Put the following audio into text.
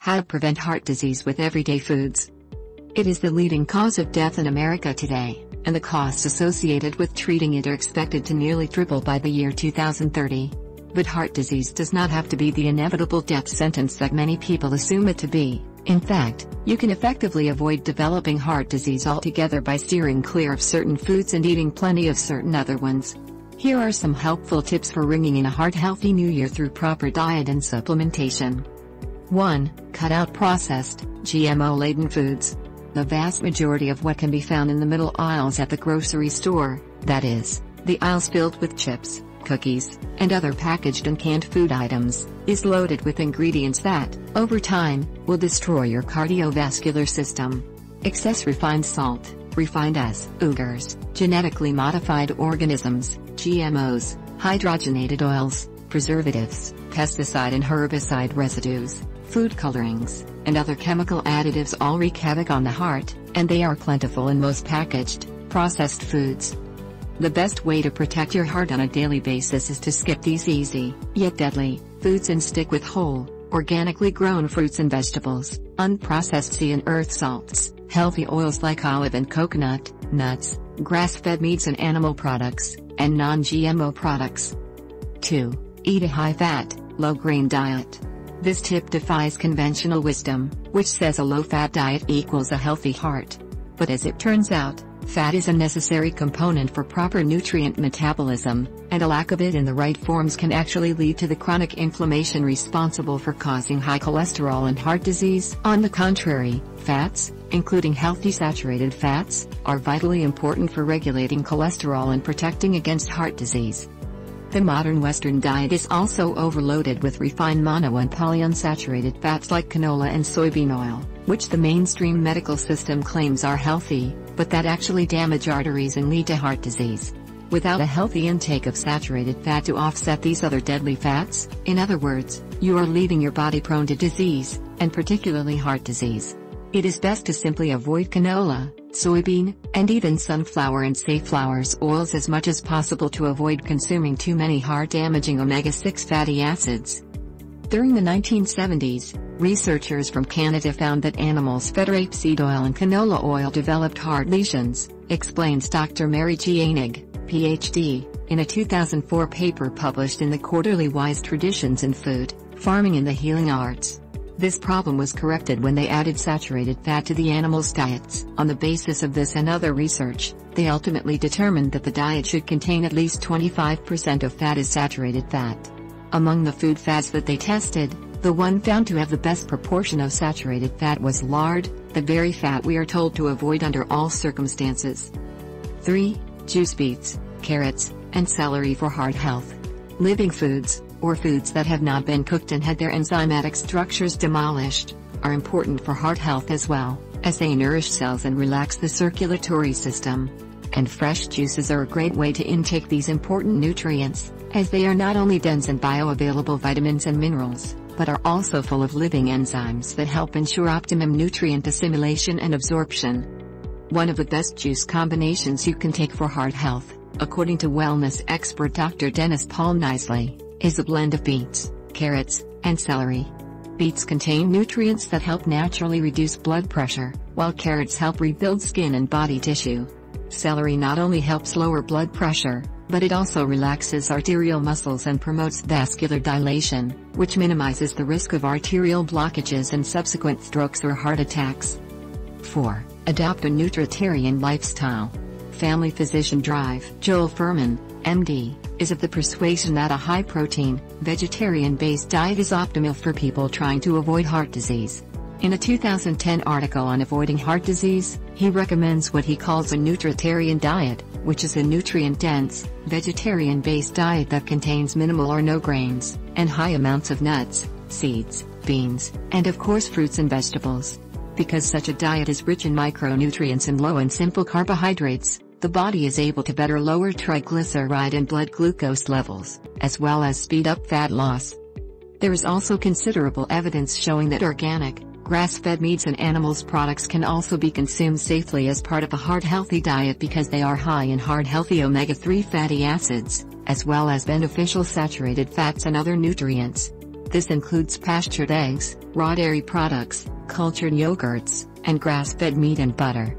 How to prevent heart disease with everyday foods. It is the leading cause of death in America today, and the costs associated with treating it are expected to nearly triple by the year 2030. But heart disease does not have to be the inevitable death sentence that many people assume it to be. In fact, you can effectively avoid developing heart disease altogether by steering clear of certain foods and eating plenty of certain other ones. Here are some helpful tips for ringing in a heart-healthy new year through proper diet and supplementation. 1. Cut out processed, GMO-laden foods. The vast majority of what can be found in the middle aisles at the grocery store, that is, the aisles filled with chips, cookies, and other packaged and canned food items, is loaded with ingredients that, over time, will destroy your cardiovascular system. Excess refined salt, refined as sugars, genetically modified organisms, GMOs, hydrogenated oils, preservatives, pesticide and herbicide residues, food colorings, and other chemical additives all wreak havoc on the heart, and they are plentiful in most packaged, processed foods. The best way to protect your heart on a daily basis is to skip these easy, yet deadly, foods and stick with whole, organically grown fruits and vegetables, unprocessed sea and earth salts, healthy oils like olive and coconut, nuts, grass-fed meats and animal products, and non-GMO products. 2. Eat a high-fat, low-grain diet. This tip defies conventional wisdom, which says a low-fat diet equals a healthy heart. But as it turns out, fat is a necessary component for proper nutrient metabolism, and a lack of it in the right forms can actually lead to the chronic inflammation responsible for causing high cholesterol and heart disease. On the contrary, fats, including healthy saturated fats, are vitally important for regulating cholesterol and protecting against heart disease. The modern Western diet is also overloaded with refined mono and polyunsaturated fats like canola and soybean oil, which the mainstream medical system claims are healthy, but that actually damage arteries and lead to heart disease. Without a healthy intake of saturated fat to offset these other deadly fats, in other words, you are leaving your body prone to disease, and particularly heart disease. It is best to simply avoid canola, soybean, and even sunflower and safflower oils as much as possible to avoid consuming too many heart-damaging omega-6 fatty acids. During the 1970s, researchers from Canada found that animals fed rapeseed oil and canola oil developed heart lesions, explains Dr. Mary G. Ainig, Ph.D., in a 2004 paper published in the Quarterly Wise Traditions in Food, Farming and the Healing Arts. This problem was corrected when they added saturated fat to the animals' diets. On the basis of this and other research, they ultimately determined that the diet should contain at least 25% of fat as saturated fat. Among the food fats that they tested, the one found to have the best proportion of saturated fat was lard, the very fat we are told to avoid under all circumstances. 3. Juice beets, carrots, and celery for heart health. Living foods, or foods that have not been cooked and had their enzymatic structures demolished, are important for heart health as well, as they nourish cells and relax the circulatory system. And fresh juices are a great way to intake these important nutrients, as they are not only dense in bioavailable vitamins and minerals, but are also full of living enzymes that help ensure optimum nutrient assimilation and absorption. One of the best juice combinations you can take for heart health, according to wellness expert Dr. Dennis Paul Nisley, is a blend of beets, carrots, and celery. Beets contain nutrients that help naturally reduce blood pressure, while carrots help rebuild skin and body tissue. Celery not only helps lower blood pressure, but it also relaxes arterial muscles and promotes vascular dilation, which minimizes the risk of arterial blockages and subsequent strokes or heart attacks. 4. Adopt a nutritarian lifestyle. Family physician Joel Fuhrman, MD, is of the persuasion that a high-protein, vegetarian-based diet is optimal for people trying to avoid heart disease. In a 2010 article on avoiding heart disease, he recommends what he calls a nutritarian diet, which is a nutrient-dense, vegetarian-based diet that contains minimal or no grains, and high amounts of nuts, seeds, beans, and of course fruits and vegetables. Because such a diet is rich in micronutrients and low in simple carbohydrates, the body is able to better lower triglyceride and blood glucose levels, as well as speed up fat loss. There is also considerable evidence showing that organic, grass-fed meats and animals products can also be consumed safely as part of a heart-healthy diet because they are high in heart-healthy omega-3 fatty acids, as well as beneficial saturated fats and other nutrients. This includes pastured eggs, raw dairy products, cultured yogurts, and grass-fed meat and butter.